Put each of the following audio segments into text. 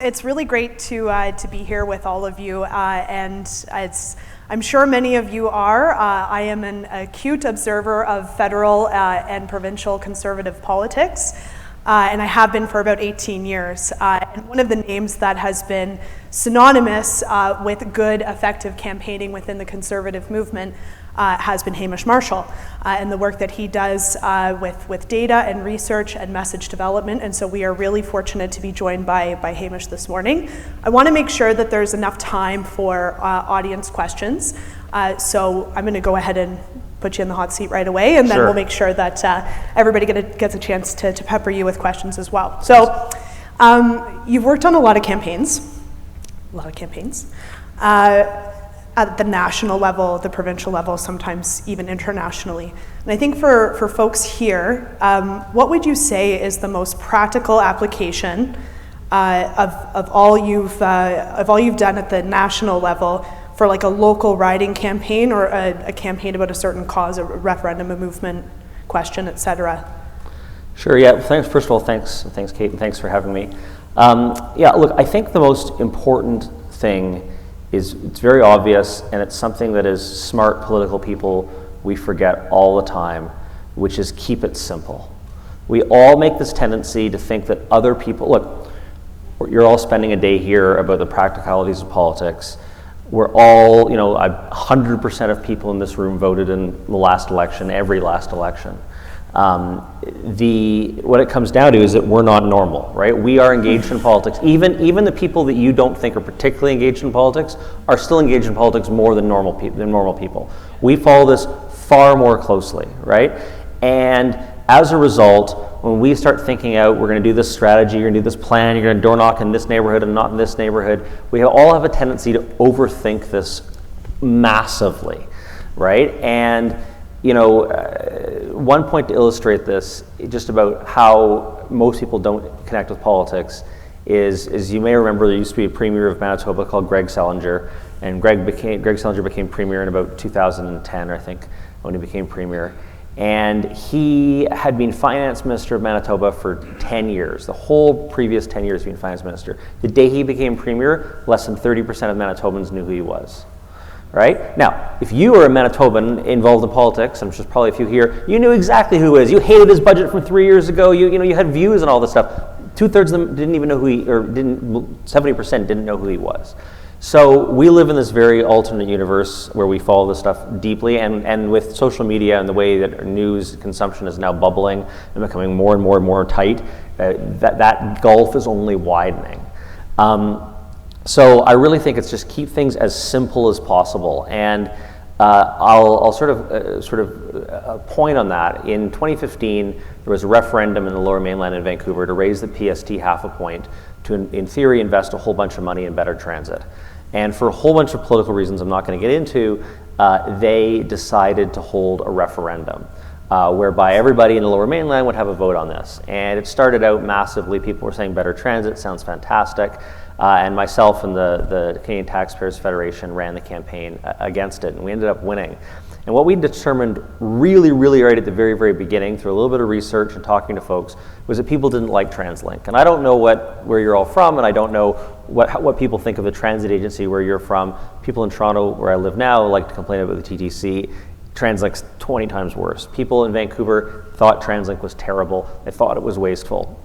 It's really great to be here with all of you, and I'm sure many of you are. I am an acute observer of federal and provincial conservative politics, and I have been for about 18 years. And one of the names that has been synonymous with good, effective campaigning within the conservative movement has been Hamish Marshall and the work that he does with data and research and message development. And so we are really fortunate to be joined by Hamish this morning. I want to make sure that there's enough time for audience questions. So I'm going to go ahead and put you in the hot seat right away, and then we'll make sure that everybody gets a chance to pepper you with questions as well. So you've worked on a lot of campaigns. At the national level, the provincial level, sometimes even internationally. And I think for folks here, what would you say is the most practical application of all you've done at the national level for like a local riding campaign or a campaign about a certain cause, a referendum, a movement, question, et cetera? Sure, yeah, thanks. First of all, thanks Kate, and thanks for having me. Yeah, look, I think the most important thing is it's very obvious, and it's something that as smart political people we forget all the time, which is keep it simple. We all make this tendency to think that other people, look, you're all spending a day here about the practicalities of politics. We're all, 100% of people in this room voted in the last election, every last election. What it comes down to is that we're not normal, right? We are engaged in politics. Even the people that you don't think are particularly engaged in politics are still engaged in politics more than normal people. We follow this far more closely, right? And as a result, when we start thinking out, we're going to do this strategy, you're going to do this plan, you're going to door knock in this neighborhood and not in this neighborhood, we all have a tendency to overthink this massively, right? And one point to illustrate this, just about how most people don't connect with politics, is you may remember there used to be a premier of Manitoba called Greg Selinger, and Greg Selinger became premier in about 2010, I think, when he became premier. And he had been finance minister of Manitoba for 10 years. The whole previous 10 years being finance minister. The day he became premier, less than 30% of Manitobans knew who he was. Right? Now, if you were a Manitoban involved in politics, I'm sure there's probably a few here, you knew exactly who he is. You hated his budget from 3 years ago. You had views and all this stuff. 2/3 of them didn't even know 70% didn't know who he was. So we live in this very alternate universe where we follow this stuff deeply, and with social media and the way that news consumption is now bubbling and becoming more and more tight, that gulf is only widening. So I really think it's just keep things as simple as possible, and I'll sort of point on that. In 2015, there was a referendum in the Lower Mainland in Vancouver to raise the PST half a point to, in theory, invest a whole bunch of money in better transit. And for a whole bunch of political reasons I'm not going to get into, they decided to hold a referendum. Whereby everybody in the Lower Mainland would have a vote on this. And it started out massively. People were saying better transit sounds fantastic. And myself and the Canadian Taxpayers Federation ran the campaign against it, and we ended up winning. And what we determined really right at the very beginning, through a little bit of research and talking to folks, was that people didn't like TransLink. And I don't know where you're all from, and I don't know what people think of the transit agency where you're from. People in Toronto, where I live now, like to complain about the TTC. TransLink's 20 times worse. People in Vancouver thought TransLink was terrible. They thought it was wasteful.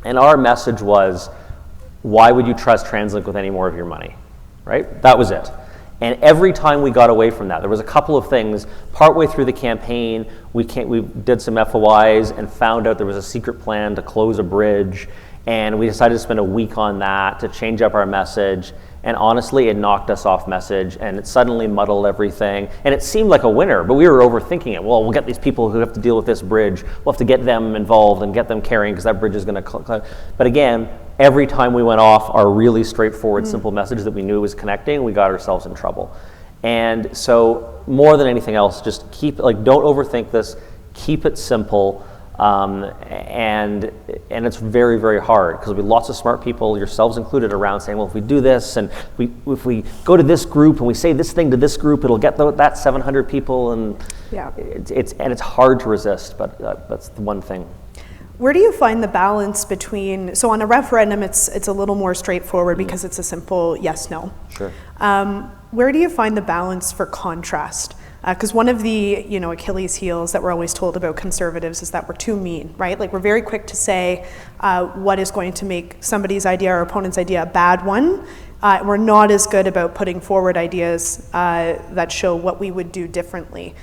And our message was, why would you trust TransLink with any more of your money, right? That was it. And every time we got away from that, there was a couple of things. Partway through the campaign, we did some FOIs and found out there was a secret plan to close a bridge, and we decided to spend a week on that to change up our message. And honestly, it knocked us off message, and it suddenly muddled everything. And it seemed like a winner, but we were overthinking it. Well, we'll get these people who have to deal with this bridge. We'll have to get them involved and get them carrying, because that bridge is going to... But again, every time we went off our really straightforward, simple message that we knew was connecting, we got ourselves in trouble. And so, more than anything else, just don't overthink this. Keep it simple. And it's very hard, because there'll be lots of smart people, yourselves included, around saying, well, if we do this, and if we go to this group and we say this thing to this group, it'll get that 700 people, and it's hard to resist, but that's the one thing. Where do you find the balance between, so on a referendum, it's a little more straightforward because it's a simple yes, no. Sure. Where do you find the balance for contrast? Because one of the Achilles heels that we're always told about conservatives is that we're too mean, right? Like we're very quick to say what is going to make somebody's idea or opponent's idea a bad one. We're not as good about putting forward ideas that show what we would do differently.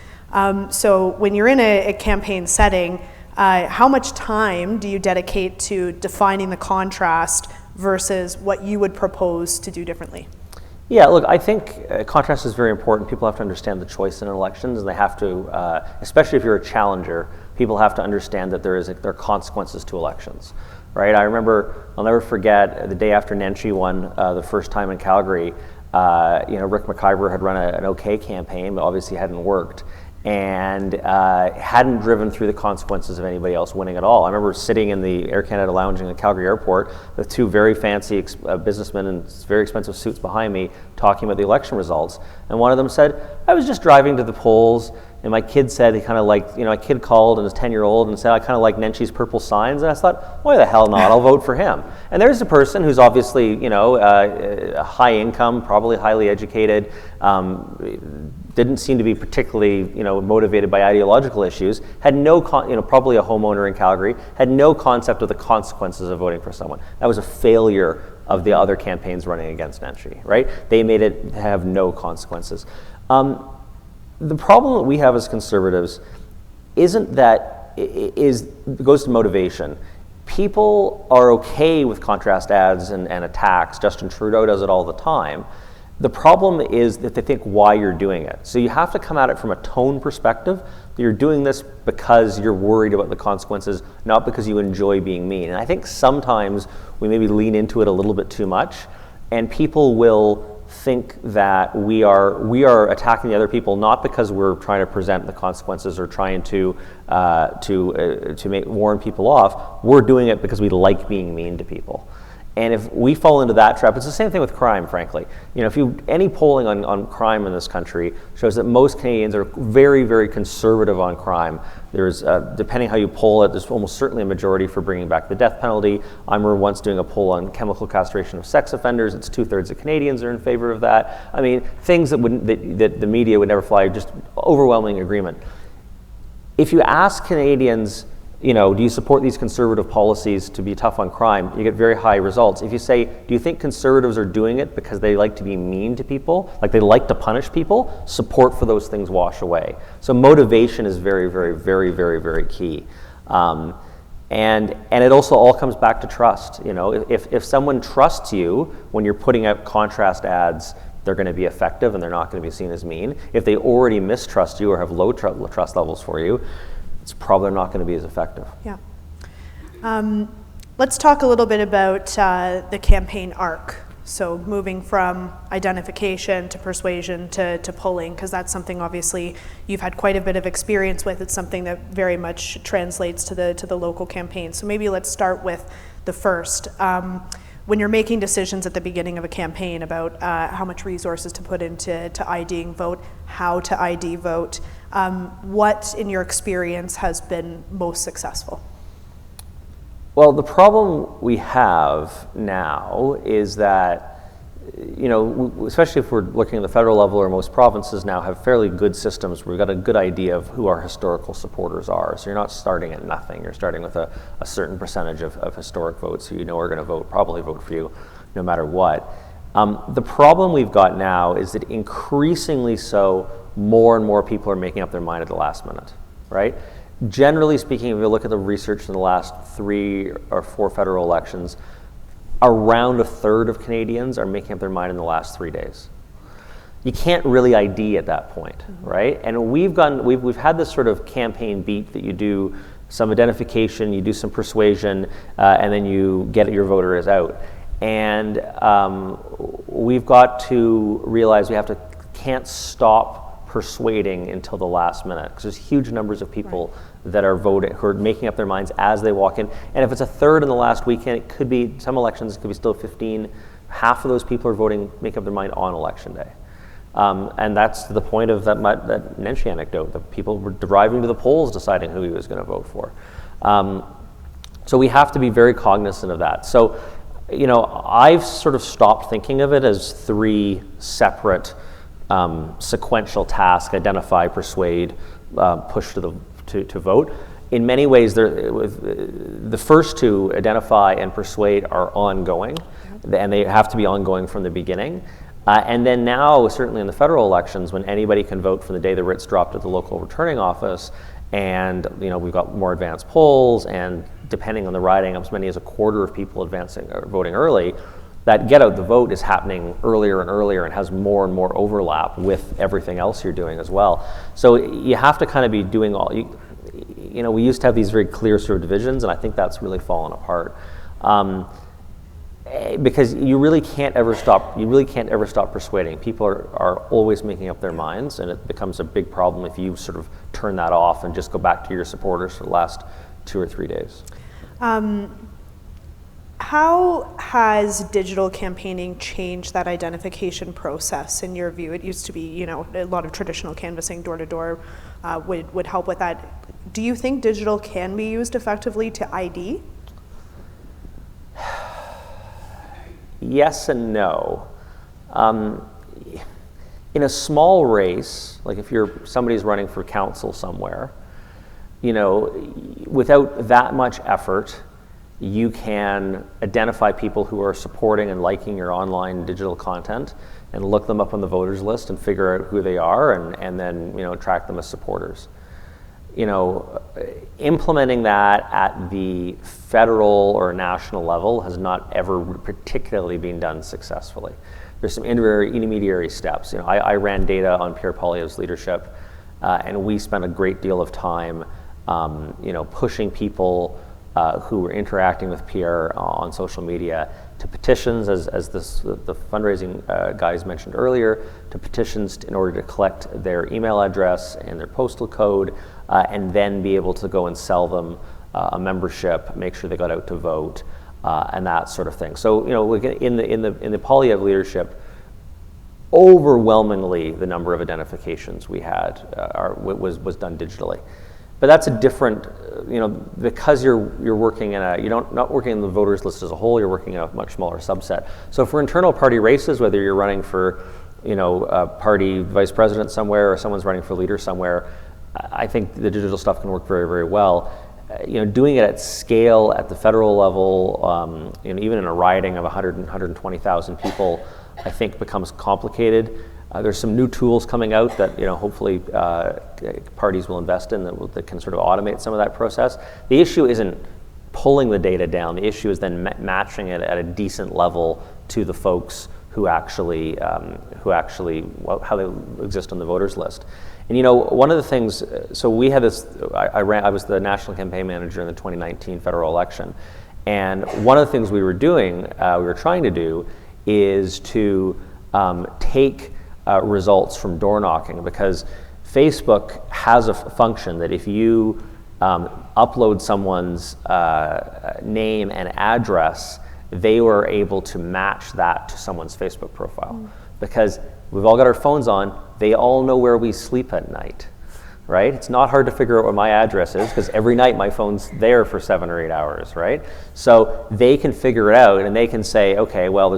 So when you're in a campaign setting, how much time do you dedicate to defining the contrast versus what you would propose to do differently? Yeah, look, I think contrast is very important. People have to understand the choice in elections, and they have to, especially if you're a challenger, people have to understand that there are consequences to elections, right? I remember, I'll never forget, the day after Nenshi won the first time in Calgary, Rick McIver had run an okay campaign, but obviously hadn't worked, and hadn't driven through the consequences of anybody else winning at all. I remember sitting in the Air Canada lounge in the Calgary airport with two very fancy businessmen in very expensive suits behind me talking about the election results. And one of them said, I was just driving to the polls, and my kid said he kind of liked, a kid called and his 10-year-old and said, I kind of like Nenshi's purple signs. And I thought, why the hell not? I'll vote for him. And there's a person who's obviously, high income, probably highly educated, didn't seem to be particularly, motivated by ideological issues, had no, probably a homeowner in Calgary, had no concept of the consequences of voting for someone. That was a failure of the other campaigns running against Nenshi, right? They made it have no consequences. The problem that we have as conservatives isn't that, it goes to motivation. People are okay with contrast ads and attacks. Justin Trudeau does it all the time. The problem is that they think why you're doing it. So you have to come at it from a tone perspective. You're doing this because you're worried about the consequences, not because you enjoy being mean. And I think sometimes we maybe lean into it a little bit too much, and people will think that we are attacking the other people not because we're trying to present the consequences or trying to warn people off. We're doing it because we like being mean to people. And if we fall into that trap, it's the same thing with crime, frankly. Any polling on crime in this country shows that most Canadians are very, very conservative on crime. There's, depending how you poll it, there's almost certainly a majority for bringing back the death penalty. I remember once doing a poll on chemical castration of sex offenders. It's 2/3 of Canadians are in favor of that. I mean, things that the media would never fly, just overwhelming agreement. If you ask Canadians, do you support these conservative policies to be tough on crime? You get very high results. If you say, do you think conservatives are doing it because they like to be mean to people, like they like to punish people? Support for those things wash away. So motivation is very, very, very, very, very key. And it also all comes back to trust. If someone trusts you when you're putting out contrast ads, they're going to be effective and they're not going to be seen as mean. If they already mistrust you or have low trust levels for you, it's probably not going to be as effective. Yeah. Let's talk a little bit about the campaign arc. So moving from identification to persuasion to polling, because that's something obviously you've had quite a bit of experience with. It's something that very much translates to the local campaign. So maybe let's start with the first. When you're making decisions at the beginning of a campaign about how much resources to put into IDing vote, how to ID vote, what in your experience has been most successful? Well, the problem we have now is that, especially if we're looking at the federal level, or most provinces now have fairly good systems where we've got a good idea of who our historical supporters are. So you're not starting at nothing. You're starting with a certain percentage of historic votes who are going to probably vote for you no matter what. The problem we've got now is that increasingly so, more and more people are making up their mind at the last minute, right? Generally speaking, if you look at the research in the last 3 or 4 federal elections, around 1/3 of Canadians are making up their mind in the last 3 days. You can't really ID at that point, right? And we've had this sort of campaign beat that you do some identification, you do some persuasion, and then you get your voter is out. And we've got to realize we can't stop persuading until the last minute, because there's huge numbers of people that are voting, who are making up their minds as they walk in. And if it's 1/3 in the last weekend, it could be, some elections, it could be still 15. Half of those people are voting, make up their mind on election day. And that's the point of that Nenshi anecdote, that people were driving to the polls deciding who he was going to vote for. So we have to be very cognizant of that. So, I've sort of stopped thinking of it as three separate sequential tasks: identify, persuade, push to vote. In many ways, the first two, identify and persuade, are ongoing, and they have to be ongoing from the beginning. And then now, certainly in the federal elections, when anybody can vote from the day the writ's dropped at the local returning office, and we've got more advanced polls, and depending on the riding, as many as a quarter of people voting early, that get out the vote is happening earlier and earlier and has more and more overlap with everything else you're doing as well. So you have to kind of be doing all. We used to have these very clear sort of divisions, and I think that's really fallen apart. Because you really can't ever stop persuading. People are always making up their minds, and it becomes a big problem if you sort of turn that off and just go back to your supporters for the last 2 or 3 days. How has digital campaigning changed that identification process in your view? It used to be, a lot of traditional canvassing door to door would help with that. Do you think digital can be used effectively to ID? Yes and no. In a small race, like if somebody's running for council somewhere, without that much effort, you can identify people who are supporting and liking your online digital content and look them up on the voters list and figure out who they are and then track them as supporters. Implementing that at the federal or national level has not ever particularly been done successfully. There's some intermediary steps. I ran data on Pierre Poilievre's leadership, and we spent a great deal of time, pushing people who were interacting with Pierre on social media to petitions, as the fundraising guys mentioned earlier, to petitions in order to collect their email address and their postal code, and then be able to go and sell them a membership, make sure they got out to vote, and that sort of thing. So in the Poilievre leadership, overwhelmingly the number of identifications we had was done digitally. But that's a different, because you're working not working in the voters list as a whole, you're working in a much smaller subset. So for internal party races, whether you're running for, a party vice president somewhere or someone's running for leader somewhere, I think the digital stuff can work very, very well. Doing it at scale at the federal level, even in a riding of 120,000 people, I think becomes complicated. There's some new tools coming out that hopefully parties will invest in that can sort of automate some of that process. The issue isn't pulling the data down. The issue is then matching it at a decent level to the folks who actually how they exist on the voters list. And one of the things, so we had this. I was the national campaign manager in the 2019 federal election, and one of the things we were trying to do, is to take results from door knocking, because Facebook has a function that if you upload someone's name and address, they were able to match that to someone's Facebook profile. Because we've all got our phones on, they all know where we sleep at night, right? It's not hard to figure out what my address is, because every night my phone's there for 7 or 8 hours, right? So they can figure it out, and they can say, okay, well,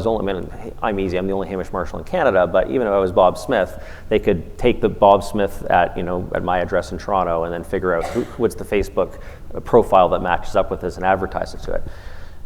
I'm easy, I'm the only Hamish Marshall in Canada, but even if I was Bob Smith, they could take the Bob Smith at my address in Toronto and then figure out what's the Facebook profile that matches up with this and advertise it to it.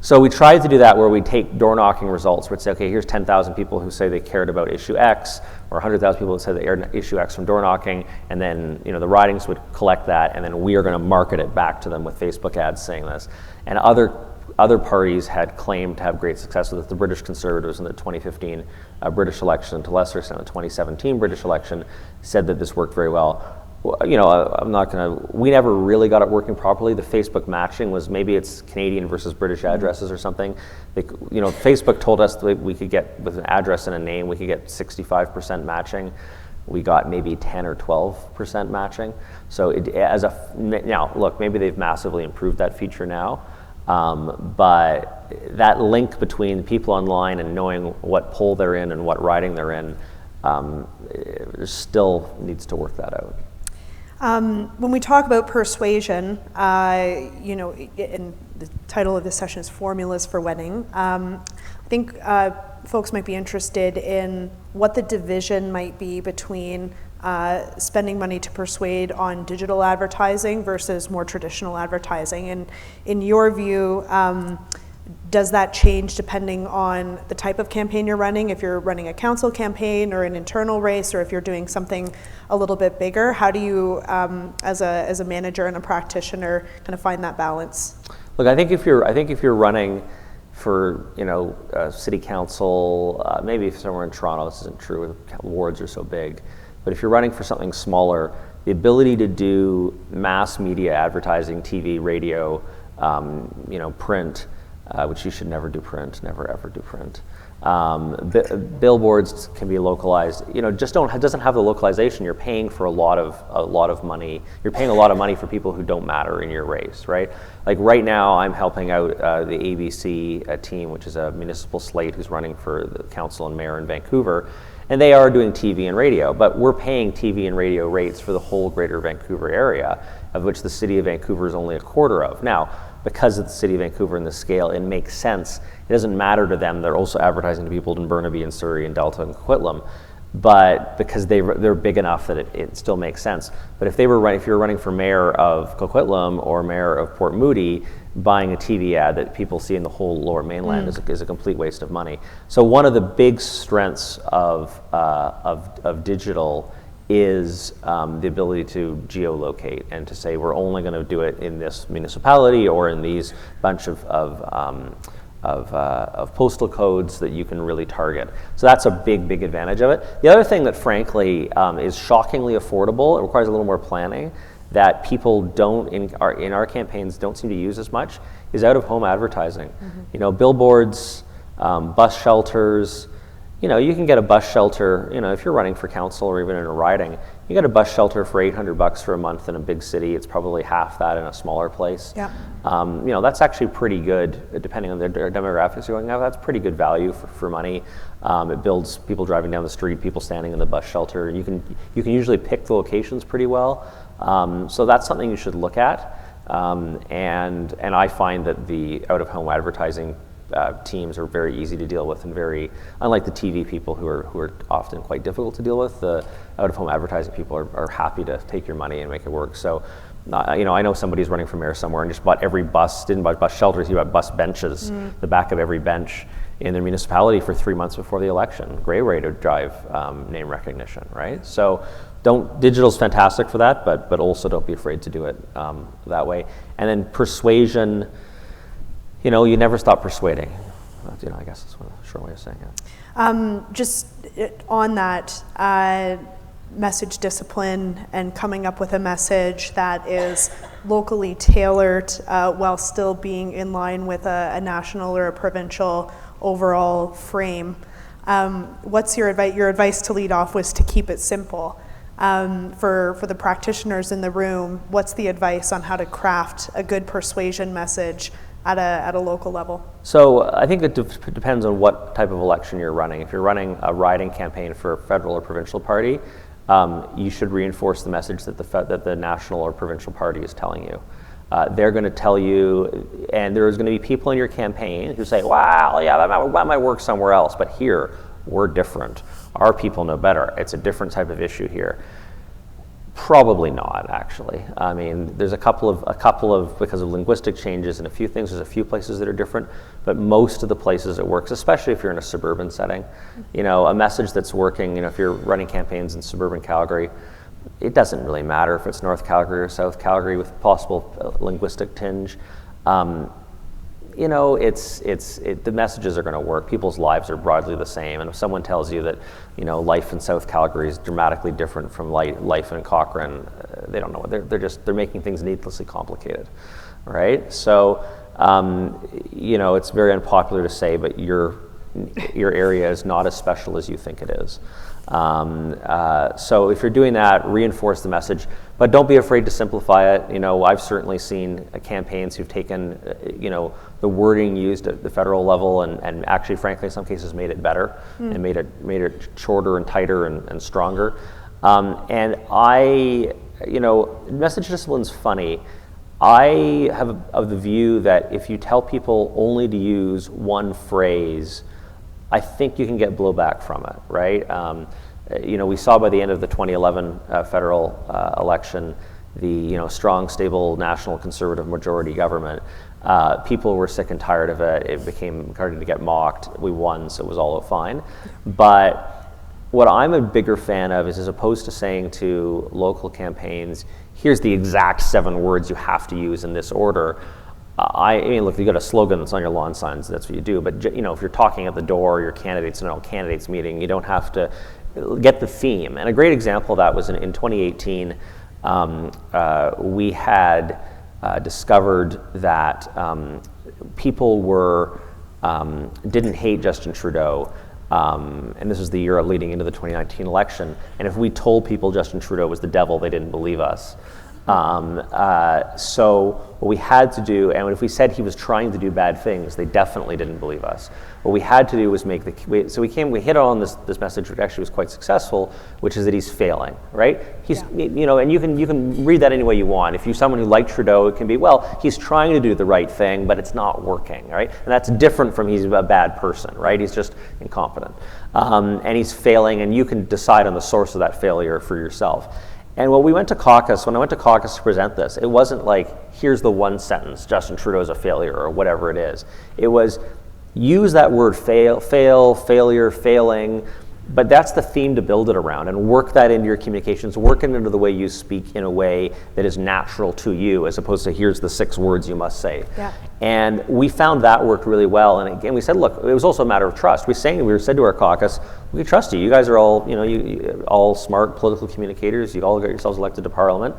So we tried to do that, where we take door knocking results, where we'd say, okay, here's 10,000 people who say they cared about issue X, or 100,000 people who say they aired issue X from door knocking, and then the ridings would collect that, and then we are going to market it back to them with Facebook ads saying this. And other parties had claimed to have great success with it. The British Conservatives in the 2015 British election, to lesser extent the 2017 British election, said that this worked very well. We never really got it working properly. The Facebook matching was, maybe it's Canadian versus British addresses or something. Facebook told us that we could get, with an address and a name, we could get 65% matching. We got maybe 10 or 12% matching. So now, look, maybe they've massively improved that feature now, but that link between people online and knowing what poll they're in and what riding they're in, still needs to work that out. When we talk about persuasion, and the title of this session is Formulas for Winning. I think folks might be interested in what the division might be between spending money to persuade on digital advertising versus more traditional advertising. And in your view, does that change depending on the type of campaign you're running? If you're running a council campaign or an internal race, or if you're doing something a little bit bigger, how do you, as a manager and a practitioner, kind of find that balance? Look, I think if you're running for city council, maybe if somewhere in Toronto, this isn't true, wards are so big, but if you're running for something smaller, the ability to do mass media advertising, TV, radio, print. Which you should never do print, never ever do print. Billboards can be localized. Just doesn't have the localization. You're paying for a lot of money. You're paying a lot of money for people who don't matter in your race, right? Like right now, I'm helping out the ABC team, which is a municipal slate who's running for the council and mayor in Vancouver, and they are doing TV and radio. But we're paying TV and radio rates for the whole Greater Vancouver area, of which the city of Vancouver is only a quarter of. Now, because of the city of Vancouver and the scale, it makes sense. It doesn't matter to them. They're also advertising to people in Burnaby and Surrey and Delta and Coquitlam, but because they're big enough that it still makes sense. But if you're running for mayor of Coquitlam or mayor of Port Moody, buying a TV ad that people see in the whole Lower Mainland is a complete waste of money. So one of the big strengths of digital is the ability to geolocate and to say we're only going to do it in this municipality or in these bunch of postal codes that you can really target. So that's a big advantage of it. The other thing that frankly is shockingly affordable, it requires a little more planning, that people in our campaigns don't seem to use as much, is out-of-home advertising. Billboards, bus shelters. You can get a bus shelter, if you're running for council or even in a riding, you get a bus shelter for $800 for a month in a big city. It's probably half that in a smaller place. Yeah. That's actually pretty good, depending on the demographics you're going to have. That's pretty good value for money. It builds people driving down the street, people standing in the bus shelter. You can usually pick the locations pretty well. So that's something you should look at. And I find that the out-of-home advertising teams are very easy to deal with and very, unlike the TV people who are often quite difficult to deal with, the out-of-home advertising people are happy to take your money and make it work. So, I know somebody's running for mayor somewhere and just bought didn't buy bus shelters, he bought bus benches, the back of every bench in their municipality for 3 months before the election. Great way to drive name recognition, right? So digital's fantastic for that, but also don't be afraid to do it that way. And then persuasion, you never stop persuading. I guess that's a short way of saying it. Just on that, message discipline and coming up with a message that is locally tailored while still being in line with a national or a provincial overall frame. What's your advice? Your advice to lead off was to keep it simple. For the practitioners in the room, what's the advice on how to craft a good persuasion message at a local level? So I think it depends on what type of election you're running. If you're running a riding campaign for a federal or provincial party, you should reinforce the message that the national or provincial party is telling you. They're going to tell you, and there's going to be people in your campaign who say, wow, yeah, that might work somewhere else, but here, we're different. Our people know better. It's a different type of issue here. Probably not, actually. I mean, there's a couple of because of linguistic changes and a few things, there's a few places that are different, but most of the places it works, especially if you're in a suburban setting. A message that's working, if you're running campaigns in suburban Calgary, it doesn't really matter if it's North Calgary or South Calgary with possible linguistic tinge. The messages are going to work. People's lives are broadly the same. And if someone tells you that, life in South Calgary is dramatically different from life in Cochrane, they don't know what they're making things needlessly complicated, right? So, it's very unpopular to say, but your area is not as special as you think it is. So if you're doing that, reinforce the message, but don't be afraid to simplify it. I've certainly seen campaigns who've taken, the wording used at the federal level and actually, frankly, in some cases made it better and made it shorter and tighter and stronger. And message discipline's funny. I have of the view that if you tell people only to use one phrase, I think you can get blowback from it, right? We saw by the end of the 2011 federal election, the strong, stable, national conservative majority government. People were sick and tired of it. It became starting to get mocked. We won, so it was all fine. But what I'm a bigger fan of is, as opposed to saying to local campaigns, here's the exact 7 words you have to use in this order. I mean, look, you got a slogan that's on your lawn signs, that's what you do. But if you're talking at the door, your candidates in a candidates meeting, you don't have to get the theme. And a great example of that was in 2018, we had discovered that people didn't hate Justin Trudeau. And this was the year leading into the 2019 election. And if we told people Justin Trudeau was the devil, they didn't believe us. So what we had to do, and if we said he was trying to do bad things, they definitely didn't believe us. What we had to do was we hit on this message, which actually was quite successful, which is that he's failing, right? And you can read that any way you want. If you're someone who liked Trudeau, it can be, well, he's trying to do the right thing, but it's not working, right? And that's different from he's a bad person, right? He's just incompetent. And he's failing, and you can decide on the source of that failure for yourself. And when I went to caucus to present this, it wasn't like, here's the one sentence, Justin Trudeau is a failure, or whatever it is. It was, use that word fail, failure, failing, but that's the theme to build it around, and work that into your communications, work it into the way you speak in a way that is natural to you, as opposed to here's the 6 words you must say. Yeah. And we found that worked really well. And again, we said, look, it was also a matter of trust. We said to our caucus, we trust you. You guys are all, all smart political communicators. You all got yourselves elected to Parliament.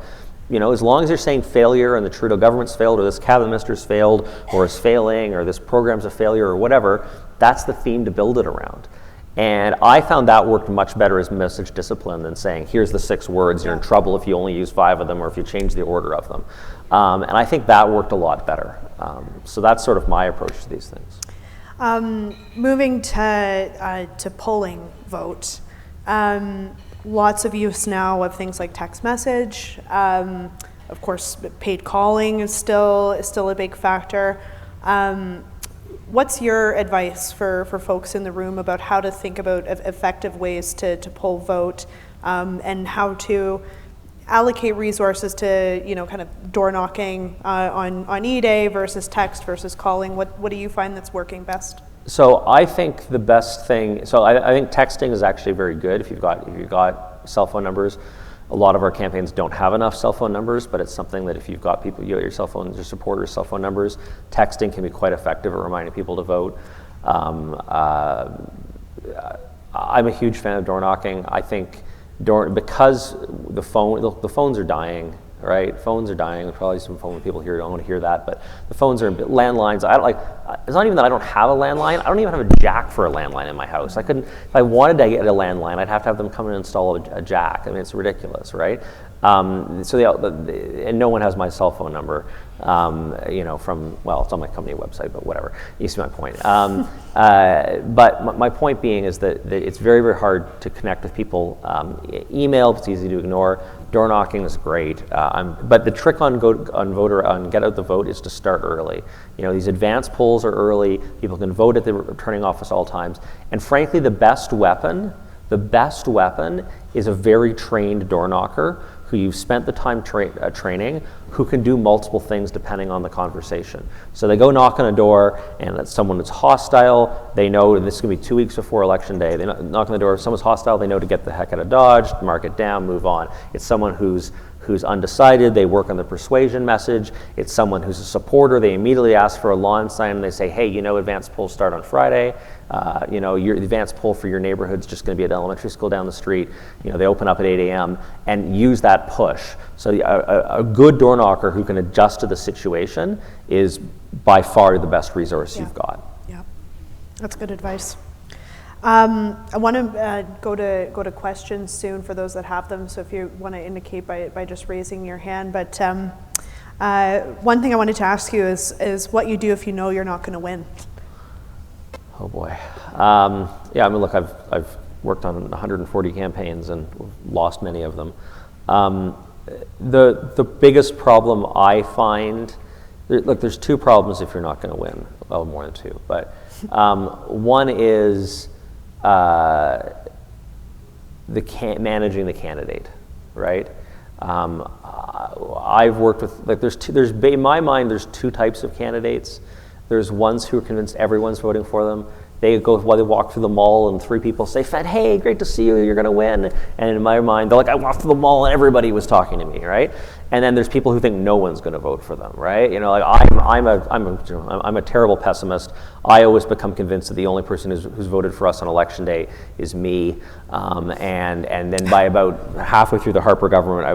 As long as you're saying failure and the Trudeau government's failed, or this cabinet minister's failed, or is failing, or this program's a failure, or whatever, that's the theme to build it around. And I found that worked much better as message discipline than saying, here's the 6 words, you're in trouble if you only use 5 of them, or if you change the order of them. And I think that worked a lot better. So that's sort of my approach to these things. Moving to polling vote, lots of use now of things like text message. Of course, paid calling is still a big factor. What's your advice for folks in the room about how to think about effective ways to poll vote, and how to allocate resources to kind of door knocking on E-Day versus text versus calling? What do you find that's working best? So I think the best thing. I think texting is actually very good if you've got cell phone numbers. A lot of our campaigns don't have enough cell phone numbers, but it's something that if you've got people, your cell phones, your supporters' cell phone numbers, texting can be quite effective at reminding people to vote. I'm a huge fan of door knocking. I think because the phones are dying, right? Phones are dying. There's probably some phone people here who don't want to hear that, but the phones are landlines. It's not even that I don't have a landline. I don't even have a jack for a landline in my house. If I wanted to get a landline, I'd have to have them come and install a jack. I mean, it's ridiculous, right? And no one has my cell phone number, it's on my company website, but whatever. You see my point. But my point being is that it's very, very hard to connect with people. Email, it's easy to ignore. Door knocking is great. But the trick on get out the vote is to start early. These advanced polls are early. People can vote at the returning office all times. And frankly, the best weapon is a very trained door knocker who you've spent the time training, who can do multiple things depending on the conversation. So they go knock on a door, and it's someone that's hostile. They know, and this is going to be 2 weeks before Election Day. They knock on the door. If someone's hostile, they know to get the heck out of Dodge, mark it down, move on. It's someone who's undecided. They work on the persuasion message. It's someone who's a supporter. They immediately ask for a lawn sign, and they say, hey, advanced polls start on Friday. Your advanced poll for your neighborhood's just going to be at the elementary school down the street. They open up at 8 a.m. and use that push. So a good door knocker who can adjust to the situation is by far the best resource you've got. Yeah, that's good advice. I want to go to questions soon for those that have them. So if you want to indicate by just raising your hand, but one thing I wanted to ask you is what you do if you know you're not going to win. Oh boy. Look, I've worked on 140 campaigns and lost many of them. The biggest problem I find, look, there's two problems if you're not going to win. Well, more than two, but one is managing the candidate, right? I've worked with, like, in my mind, there's two types of candidates. There's ones who are convinced everyone's voting for them. They go while they walk through the mall and three people say, "Fed, hey, great to see you, you're gonna win." And in my mind, they're like, I walked through the mall and everybody was talking to me, right? And then there's people who think no one's gonna vote for them, right? You know, like I'm a terrible pessimist. I always become convinced that the only person who's voted for us on election day is me. And then by about halfway through the Harper government, I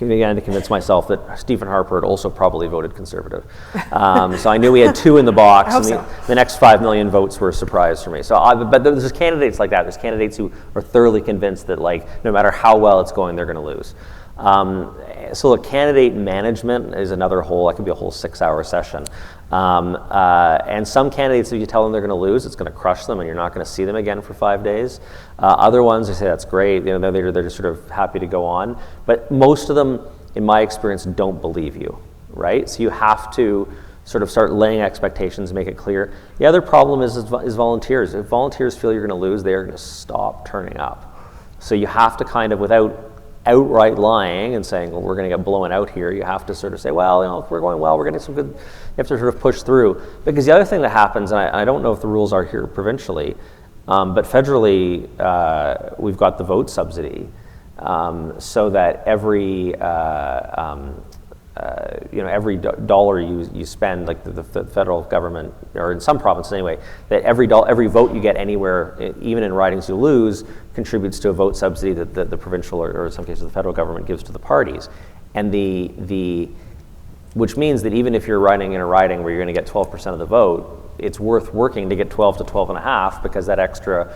began to convince myself that Stephen Harper had also probably voted Conservative. So I knew we had two in the box, and the next 5 million votes were a surprise for me. So, but there's candidates like that. There's candidates who are thoroughly convinced that, like, no matter how well it's going, they're going to lose. So the candidate management is another that could be a whole 6-hour session. And some candidates, if you tell them they're going to lose, it's going to crush them and you're not going to see them again for 5 days. Other ones, they say that's great, you know, they're just sort of happy to go on. But most of them, in my experience, don't believe you, right? So you have to sort of start laying expectations, make it clear. The other problem is volunteers. If volunteers feel you're going to lose, they're going to stop turning up. So you have to kind of, without outright lying and saying, well, we're going to get blown out here, you have to sort of say, well, you know, if we're going well, we're getting some good, you have to sort of push through. Because the other thing that happens, and I don't know if the rules are here provincially, but federally, we've got the vote subsidy, so that every every dollar you spend, like the federal government, or in some provinces anyway, that every vote you get anywhere, even in ridings you lose, contributes to a vote subsidy that the provincial or in some cases the federal government gives to the parties. And which means that even if you're running in a riding where you're going to get 12% of the vote, it's worth working to get 12 to 12.5, because that extra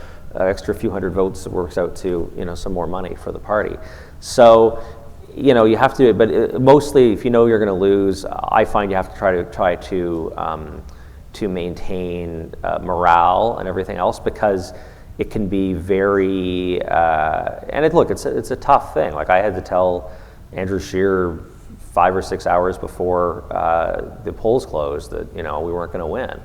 few hundred votes works out to, you know, some more money for the party. So, you know, you have to, but mostly if you know you're going to lose, I find you have to try to maintain morale and everything else, because it can be very, and it's a tough thing. Like, I had to tell Andrew Scheer 5 or 6 hours before the polls closed that, you know, we weren't going to win.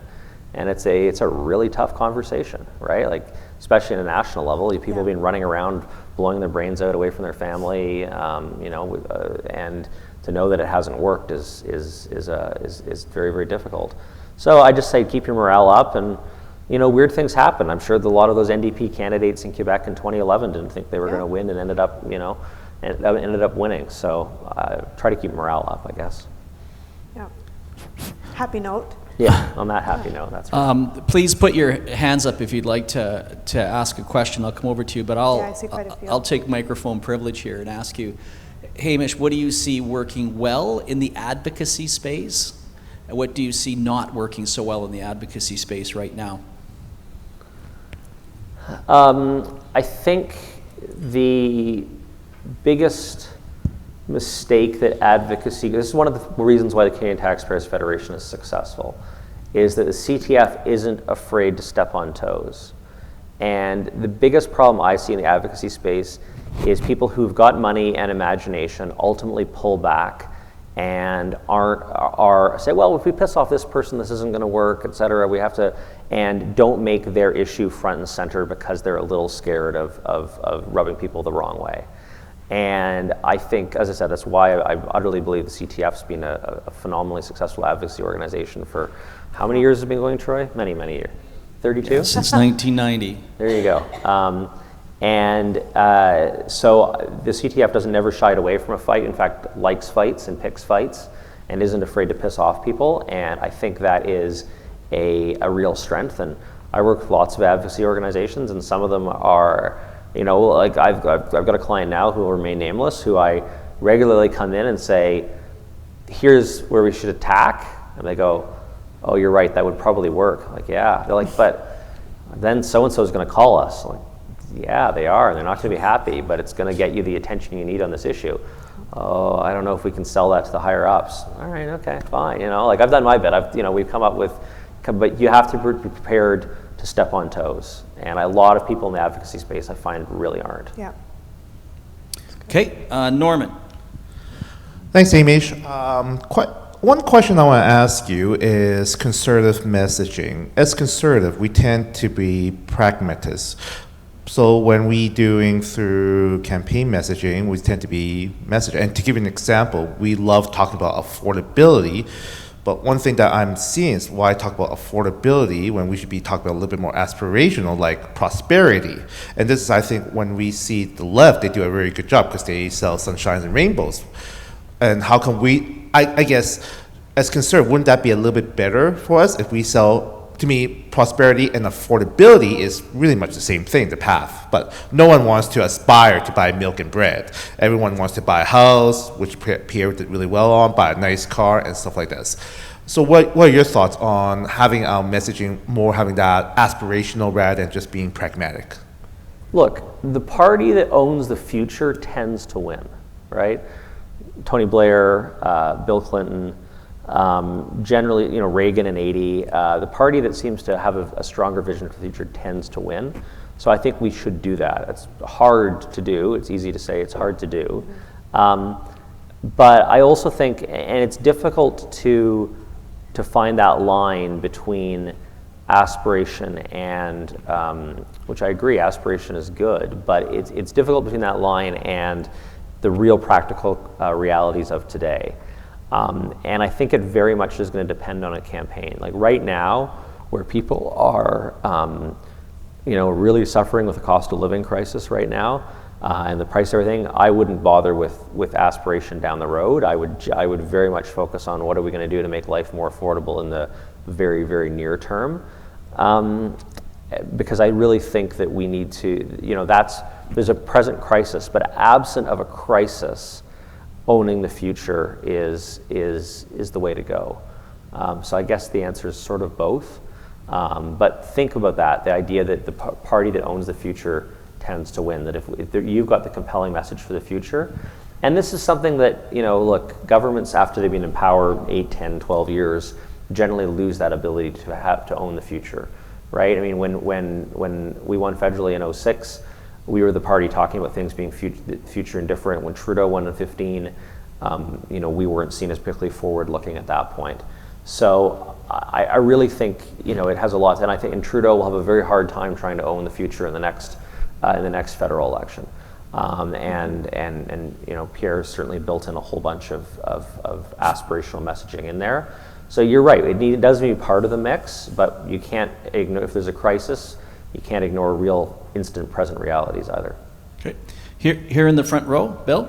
And it's a really tough conversation, right? Like, especially at a national level, people have been running around blowing their brains out away from their family, and to know that it hasn't worked is very, very difficult. So I just say keep your morale up, and, you know, weird things happen. I'm sure that a lot of those NDP candidates in Quebec in 2011 didn't think they were going to win and ended up winning. So try to keep morale up, I guess. Yeah. Happy note. Yeah, on that happy note, that's right. Please put your hands up if you'd like to ask a question. I'll come over to you, but I'll take microphone privilege here and ask you, Hamish, what do you see working well in the advocacy space? And what do you see not working so well in the advocacy space right now? I think the biggest mistake that advocacy, this is one of the reasons why the Canadian Taxpayers Federation is successful, is that the CTF isn't afraid to step on toes. And the biggest problem I see in the advocacy space is people who've got money and imagination ultimately pull back and say, well, if we piss off this person, this isn't going to work, et cetera. We have to, and don't make their issue front and center because they're a little scared of rubbing people the wrong way. And I think, as I said, that's why I utterly believe the CTF's been a phenomenally successful advocacy organization for, how many years has it been going, Troy? Many, many years. 32? Since 1990. There you go. So the CTF doesn't never shied away from a fight. In fact, likes fights and picks fights and isn't afraid to piss off people. And I think that is a real strength. And I work with lots of advocacy organizations, and some of them are, you know, like I've got a client now who will remain nameless, who I regularly come in and say, here's where we should attack. And they go, oh, you're right, that would probably work. Like, yeah. They're like, but then so-and-so is going to call us. Like, yeah, they are. They're not going to be happy, but it's going to get you the attention you need on this issue. Oh, I don't know if we can sell that to the higher ups. All right, okay, fine. You know, like, I've done my bit. We've come up with, but you have to be prepared to step on toes. And a lot of people in the advocacy space, I find, really aren't. Yeah. Okay, Norman. Thanks, Hamish. One question I want to ask you is conservative messaging. As conservative, we tend to be pragmatists. So when we doing through campaign messaging, we tend to be messaging. And to give you an example, we love talking about affordability. But one thing that I'm seeing is why I talk about affordability when we should be talking about a little bit more aspirational, like prosperity. And this is, I think, when we see the left, they do a very good job because they sell sunshines and rainbows. And how can we, I guess, as conservative, wouldn't that be a little bit better for us if we sell, to me, prosperity and affordability is really much the same thing, the path. But no one wants to aspire to buy milk and bread. Everyone wants to buy a house, which Pierre did really well on, buy a nice car and stuff like this. So what are your thoughts on having our messaging more having that aspirational rather than just being pragmatic? Look, the party that owns the future tends to win, right? Tony Blair, Bill Clinton, generally, Reagan in '80, the party that seems to have a stronger vision for the future tends to win. So I think we should do that. It's hard to do. It's easy to say, it's hard to do. But I also think, and it's difficult to find that line between aspiration and, which I agree, aspiration is good, but it's difficult between that line and the real practical realities of today. And I think it very much is going to depend on a campaign. Like right now, where people are, really suffering with the cost of living crisis right now, and the price of everything, I wouldn't bother with aspiration down the road. I would very much focus on what are we going to do to make life more affordable in the very, very near term. Because I really think that we need to, there's a present crisis, but absent of a crisis, owning the future is the way to go. So I guess the answer is sort of both. But think about that, the idea that the party that owns the future tends to win, that if you've got the compelling message for the future, and this is something that, look, governments after they've been in power 8, 10, 12 years generally lose that ability to own the future, right? I mean, when we won federally in '06, we were the party talking about things being future indifferent. When Trudeau won in 15, we weren't seen as particularly forward-looking at that point. So I really think it has a lot, and I think Trudeau will have a very hard time trying to own the future in the next federal election. And Pierre certainly built in a whole bunch of aspirational messaging in there. So you're right, it does need to be part of the mix, but you can't ignore, if there's a crisis, you can't ignore real instant present realities either. Okay, here in the front row, Bill?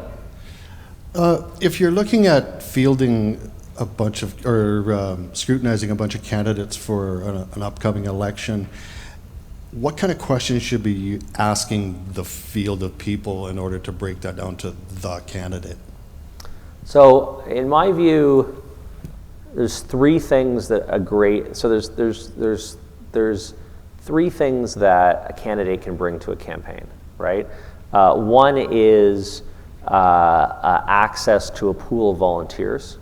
If you're looking at fielding a bunch of, or scrutinizing a bunch of candidates for an upcoming election, what kind of questions should be asking the field of people in order to break that down to the candidate? So in my view, there's three things that there's three things that a candidate can bring to a campaign, right? One is access to a pool of volunteers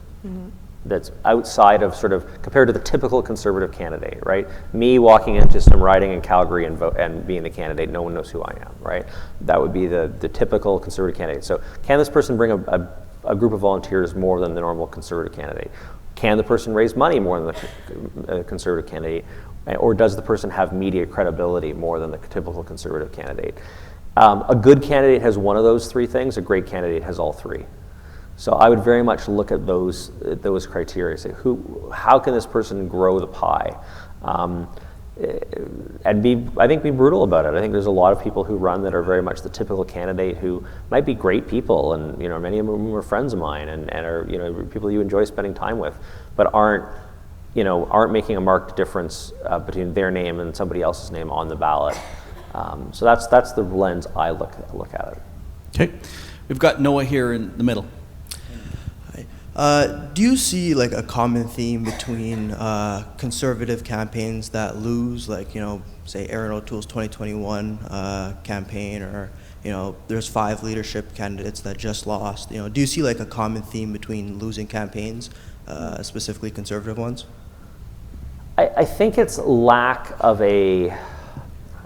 that's outside of compared to the typical conservative candidate, right? Me walking into some riding in Calgary and being the candidate, no one knows who I am, right? That would be the typical conservative candidate. So can this person bring a group of volunteers more than the normal conservative candidate? Can the person raise money more than the conservative candidate? Or does the person have media credibility more than the typical conservative candidate? A good candidate has one of those three things. A great candidate has all three. So I would very much look at those criteria. Say, how can this person grow the pie? And be brutal about it. I think there's a lot of people who run that are very much the typical candidate who might be great people, and many of them are friends of mine and are people you enjoy spending time with, but aren't making a marked difference between their name and somebody else's name on the ballot. So that's the lens I look at it. Okay, we've got Noah here in the middle. Do you see like a common theme between conservative campaigns that lose, like say Erin O'Toole's 2021 campaign, or there's 5 leadership candidates that just lost? Do you see like a common theme between losing campaigns, specifically conservative ones? I think it's lack of I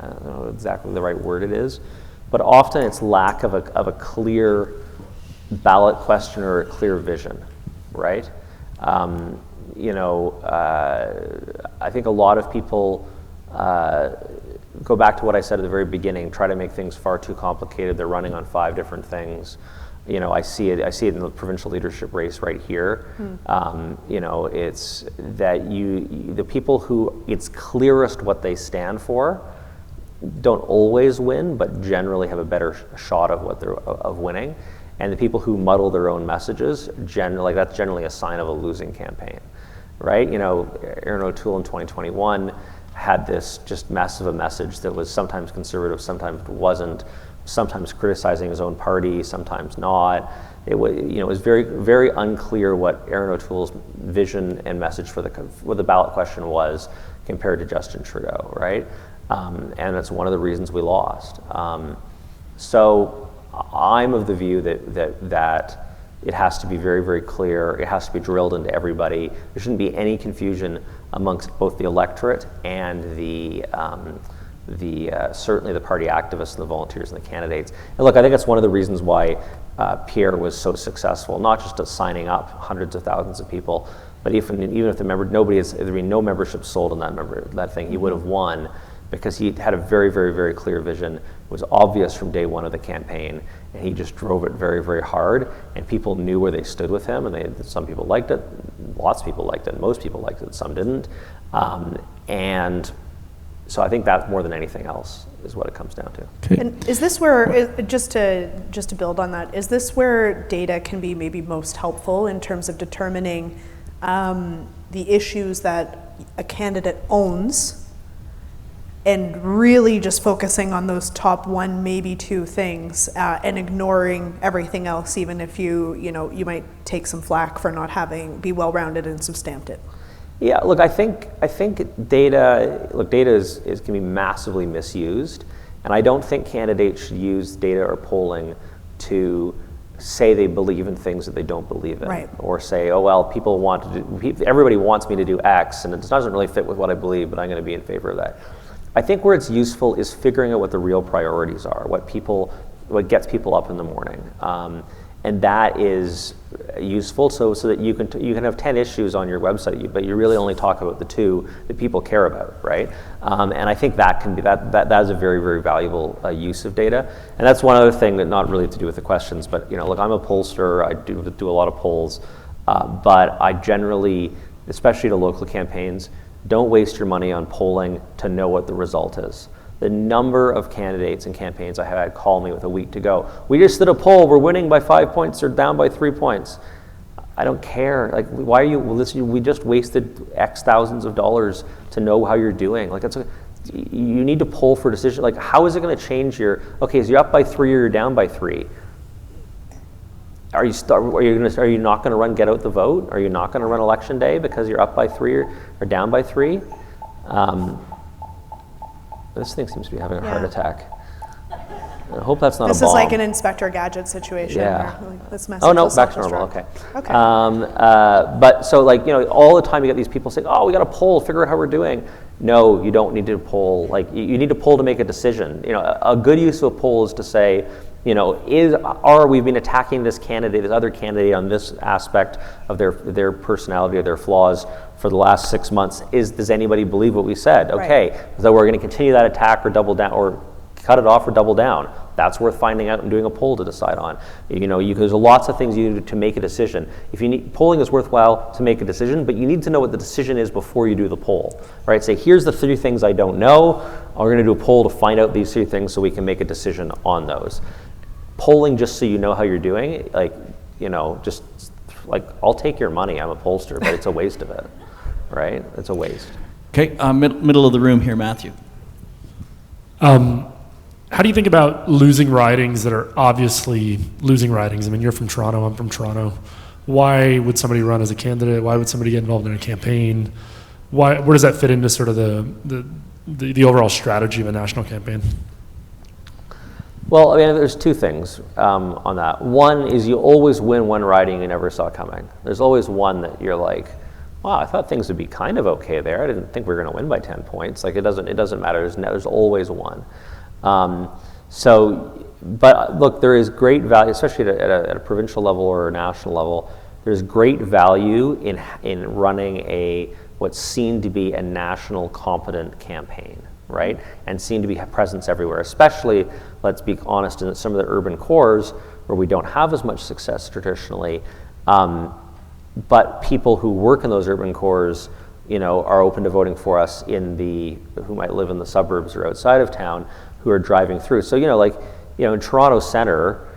don't know exactly the right word it is, but often it's lack of a clear ballot question or a clear vision, right? I think a lot of people go back to what I said at the very beginning, try to make things far too complicated. They're running on 5 different things. I see it in the provincial leadership race right here. It's that the people who it's clearest what they stand for don't always win, but generally have a better shot of winning. And the people who muddle their own messages, that's generally a sign of a losing campaign, right? Aaron O'Toole in 2021 had this just mess of a message that was sometimes conservative, sometimes wasn't, sometimes criticizing his own party, sometimes not. It was very, very unclear what Aaron O'Toole's vision and message for what the ballot question was compared to Justin Trudeau, right? And that's one of the reasons we lost. So I'm of the view that it has to be very, very clear. It has to be drilled into everybody. There shouldn't be any confusion amongst both the electorate and certainly the party activists and the volunteers and the candidates. And look, I think that's one of the reasons why Pierre was so successful, not just at signing up hundreds of thousands of people, but even if there'd been no membership sold on that thing, he would have won, because he had a very, very, very clear vision. It was obvious from day one of the campaign, and he just drove it very, very hard, and people knew where they stood with him, and some people liked it, lots of people liked it, most people liked it, some didn't. And so I think that more than anything else is what it comes down to. Okay. And is this where, just to build on that, is this where data can be maybe most helpful in terms of determining the issues that a candidate owns, and really just focusing on those top 1, maybe 2 things, and ignoring everything else, even if you might take some flack for not be well-rounded and substantive? Yeah, look, I think data can be massively misused, and I don't think candidates should use data or polling to say they believe in things that they don't believe in, right, or say, oh well, everybody wants me to do X, and it doesn't really fit with what I believe, but I'm going to be in favor of that. I think where it's useful is figuring out what the real priorities are, what gets people up in the morning, and that is useful so that you can have 10 issues on your website, but you really only talk about the 2 that people care about, right? And I think that is a very, very valuable use of data. And that's one other thing that not really to do with the questions, but look, I'm a pollster. I do a lot of polls, but I generally, especially to local campaigns, don't waste your money on polling to know what the result is. The number of candidates and campaigns I have had call me with a week to go, we just did a poll, we're winning by 5 points or down by 3 points. I don't care. Like, why are you, we just wasted X thousands of dollars to know how you're doing. Like, you need to poll for a decision. Like, how is it going to change okay, so you're up by 3 or you're down by 3. Are you not going to run Get Out the Vote? Are you not going to run Election Day because you're up by 3 or down by 3? This thing seems to be having a heart attack. I hope that's not a bomb. This is like an Inspector Gadget situation. Yeah. This oh no, back to normal. Okay. But so all the time you get these people saying, "Oh, we got to poll, figure out how we're doing." No, you don't need to poll. Like you need to poll to make a decision. A good use of a poll is to say, we've been attacking this other candidate on this aspect of their personality or their flaws for the last 6 months. Does anybody believe what we said? Okay, right. So we're going to continue that attack or double down or cut it off or double down. That's worth finding out and doing a poll to decide on. There's lots of things you do to make a decision. Polling is worthwhile to make a decision, but you need to know what the decision is before you do the poll, right? Say, here's the 3 things I don't know. We're going to do a poll to find out these 3 things so we can make a decision on those. Polling just so you know how you're doing, I'll take your money. I'm a pollster, but it's a waste of it, right? It's a waste. Okay, middle of the room here, Matthew. How do you think about losing ridings that are obviously losing ridings? I mean, you're from Toronto, I'm from Toronto. Why would somebody run as a candidate? Why would somebody get involved in a campaign? Where does that fit into sort of the overall strategy of a national campaign? Well, I mean, there's 2 things on that. One is you always win one riding you never saw coming. There's always one that you're like, wow, I thought things would be kind of okay there. I didn't think we were going to win by 10 points. Like, it doesn't matter. There's always one. So But look, there is great value, especially at a provincial level or a national level. There's great value in running what's seen to be a national competent campaign, right? And seen to be a presence everywhere, especially, let's be honest, in some of the urban cores where we don't have as much success traditionally. But people who work in those urban cores, are open to voting for us who might live in the suburbs or outside of town, who are driving through. So, in Toronto Centre,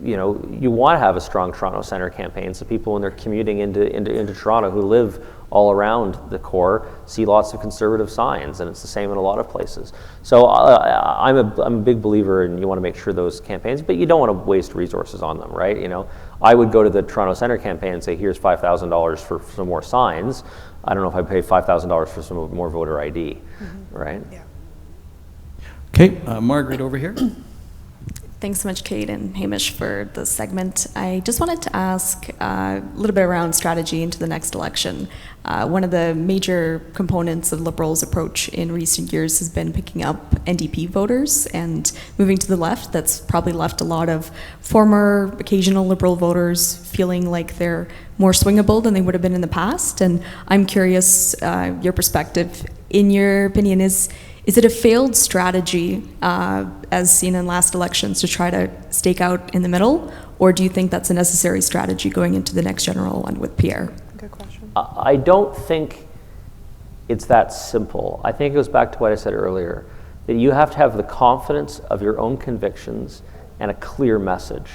you want to have a strong Toronto Centre campaign, so people, when they're commuting into Toronto, who live all around the core, see lots of Conservative signs, and it's the same in a lot of places. So I'm a big believer in, you want to make sure those campaigns, but you don't want to waste resources on them, right? I would go to the Toronto Centre campaign and say, here's $5,000 for some more signs. I don't know if I pay $5,000 for some more voter ID, right? Yeah. Okay, Margaret over here. Thanks so much, Kate and Hamish, for the segment. I just wanted to ask a little bit around strategy into the next election. One of the major components of Liberals' approach in recent years has been picking up NDP voters and moving to the left. That's probably left a lot of former, occasional Liberal voters feeling like they're more swingable than they would have been in the past. And I'm curious, your perspective, in your opinion, is it a failed strategy, as seen in last elections, to try to stake out in the middle? Or do you think that's a necessary strategy going into the next general one with Pierre? Good question. I don't think it's that simple. I think it goes back to what I said earlier, that you have to have the confidence of your own convictions and a clear message.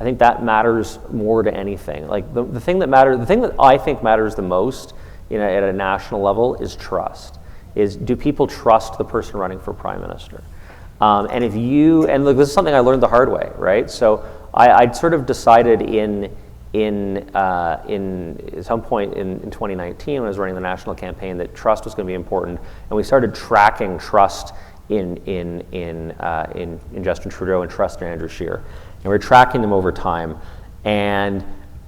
I think that matters more to anything. Like the thing that I think matters the most at a national level is trust. Do people trust the person running for prime minister? And look, this is something I learned the hard way, right? So I'd sort of decided in some point in 2019 when I was running the national campaign that trust was going to be important, and we started tracking trust in Justin Trudeau and trust in Andrew Scheer, and we're tracking them over time. And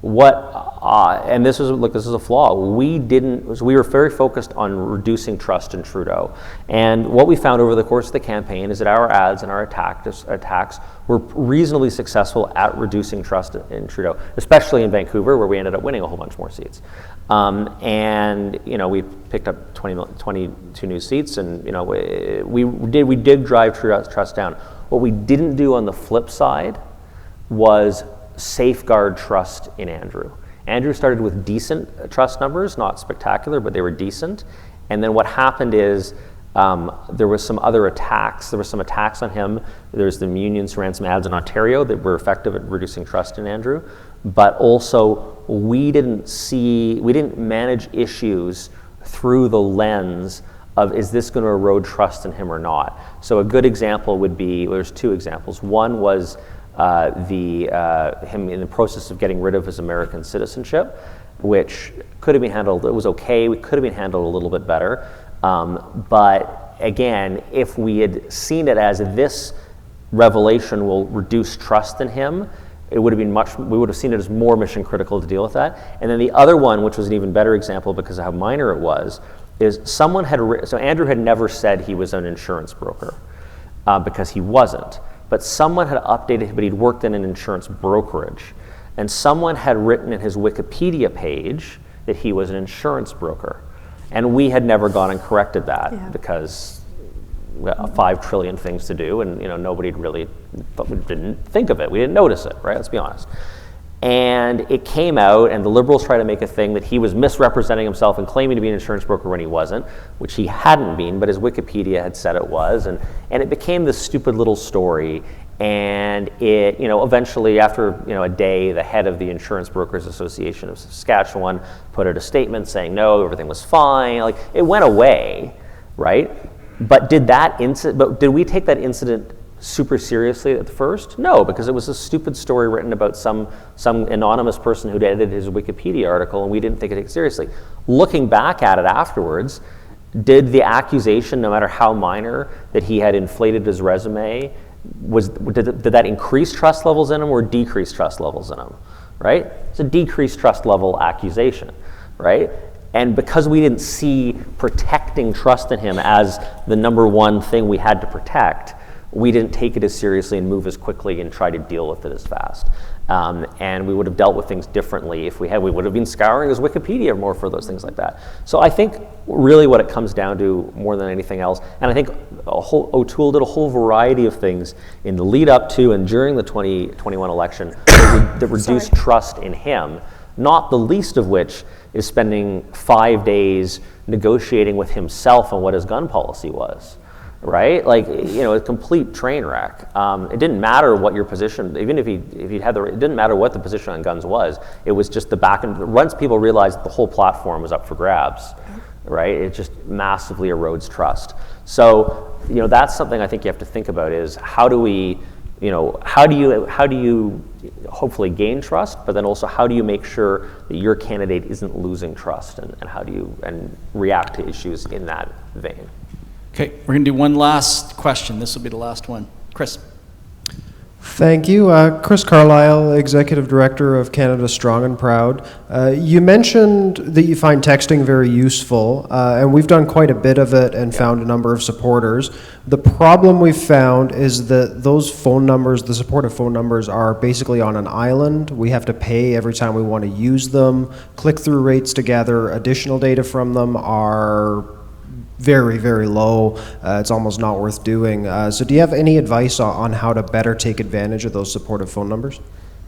and this is a flaw. We were very focused on reducing trust in Trudeau, and what we found over the course of the campaign is that our ads and our attacks were reasonably successful at reducing trust in Trudeau, especially in Vancouver, where we ended up winning a whole bunch more seats. And we picked up 22 new seats, and we did drive trust down. What we didn't do on the flip side was safeguard trust in Andrew. Andrew started with decent trust numbers, not spectacular, but they were decent. And then what happened is there was some other attacks. There were some attacks on him. There's the unions who ran some ads in Ontario that were effective at reducing trust in Andrew. But also, we didn't manage issues through the lens of, is this going to erode trust in him or not? So a good example would be, there's two examples. One was him in the process of getting rid of his American citizenship, which could have been handled, it was okay, it could have been handled a little bit better. But again, if we had seen it as this revelation will reduce trust in him, we would have seen it as more mission critical to deal with that. And then the other one, which was an even better example because of how minor it was, is so Andrew had never said he was an insurance broker, because he wasn't. But someone had updated, but he'd worked in an insurance brokerage. And someone had written in his Wikipedia page that he was an insurance broker. And we had never gone and corrected that because we had 5 trillion things to do, and nobody really didn't think of it. We didn't notice it, right? Let's be honest. And it came out, and the Liberals tried to make a thing that he was misrepresenting himself and claiming to be an insurance broker when he wasn't, which he hadn't been, but his Wikipedia had said it was, and it became this stupid little story. And it, eventually, after a day, the head of the Insurance Brokers Association of Saskatchewan put out a statement saying no, everything was fine. Like, it went away, right? But did we take that incident super seriously at first? No, because it was a stupid story written about some anonymous person who'd edited his Wikipedia article, and we didn't take it seriously. Looking back at it afterwards, did the accusation, no matter how minor, that he had inflated his resume, did that increase trust levels in him or decrease trust levels in him, right? It's a decreased trust level accusation, right? And because we didn't see protecting trust in him as the number one thing we had to protect, we didn't take it as seriously and move as quickly and try to deal with it as fast. And we would have dealt with things differently if we would have been scouring as Wikipedia more for those things like that. So I think really what it comes down to more than anything else, and I think O'Toole did a whole variety of things in the lead up to and during the 2021 election that reduced trust in him, not the least of which is spending 5 days negotiating with himself on what his gun policy was. Right, like a complete train wreck. It didn't matter what your position, even if he had it didn't matter what the position on guns was. It was just the back and once people realized the whole platform was up for grabs, right? It just massively erodes trust. So that's something I think you have to think about is how do we, how do you hopefully gain trust, but then also how do you make sure that your candidate isn't losing trust, and how do you react to issues in that vein. Okay, we're going to do one last question. This will be the last one. Chris. Thank you. Chris Carlisle, Executive Director of Canada Strong and Proud. You mentioned that you find texting very useful, and we've done quite a bit of it and found a number of supporters. The problem we've found is that those phone numbers, the supportive phone numbers, are basically on an island. We have to pay every time we want to use them. Click-through rates to gather additional data from them are very, very low. It's almost not worth doing. So do you have any advice on how to better take advantage of those supportive phone numbers?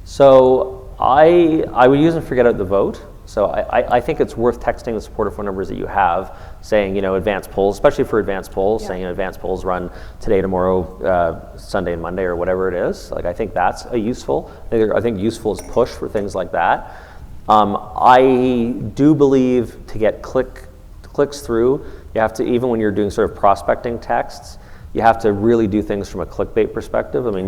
So I would use and forget out the vote. So I think it's worth texting the supportive phone numbers that you have, saying, advanced polls, especially for advanced polls, saying advanced polls run today, tomorrow, Sunday and Monday, or whatever it is. Like, I think that's useful. I think useful is push for things like that. I do believe to get clicks through, you have to, even when you're doing sort of prospecting texts, you have to really do things from a clickbait perspective. I mean,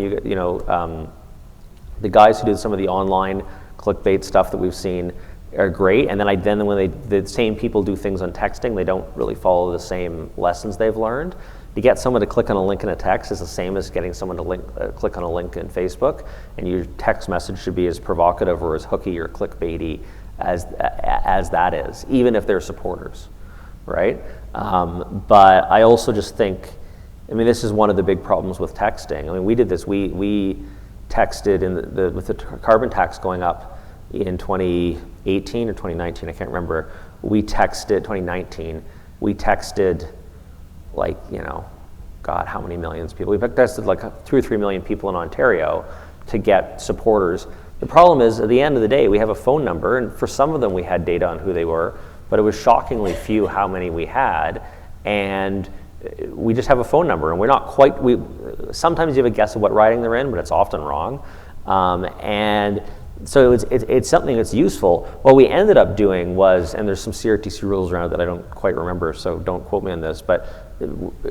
the guys who did some of the online clickbait stuff that we've seen are great, and then when the same people do things on texting, they don't really follow the same lessons they've learned. To get someone to click on a link in a text is the same as getting someone to click on a link in Facebook, and your text message should be as provocative or as hooky or clickbaity as that is, even if they're supporters. Right? But I also just think, this is one of the big problems with texting. We did this, we texted with the carbon tax going up in 2018 or 2019, I can't remember. We texted, 2019, we texted God, how many millions of people? We texted like 2 or 3 million people in Ontario to get supporters. The problem is, at the end of the day, we have a phone number, and for some of them we had data on who they were, but it was shockingly few how many we had, and we just have a phone number, and we're not quite, sometimes you have a guess of what riding they're in, but it's often wrong. And so it's something that's useful. What we ended up doing was, and there's some CRTC rules around it that I don't quite remember, so don't quote me on this, but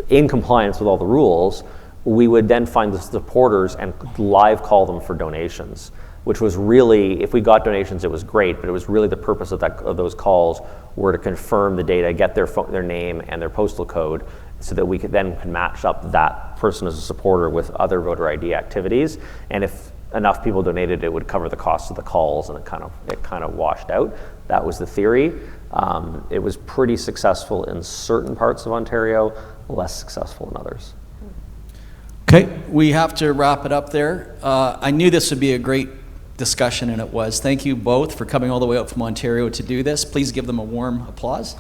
in compliance with all the rules, we would then find the supporters and live call them for donations, which was really, if we got donations, it was great, but it was really the purpose of those calls were to confirm the data, get their name and their postal code, so that we could match up that person as a supporter with other voter ID activities. And if enough people donated, it would cover the cost of the calls, and it kind of washed out. That was the theory. It was pretty successful in certain parts of Ontario, less successful in others. Okay, we have to wrap it up there. I knew this would be a great discussion, and it was. Thank you both for coming all the way out from Ontario to do this. Please give them a warm applause.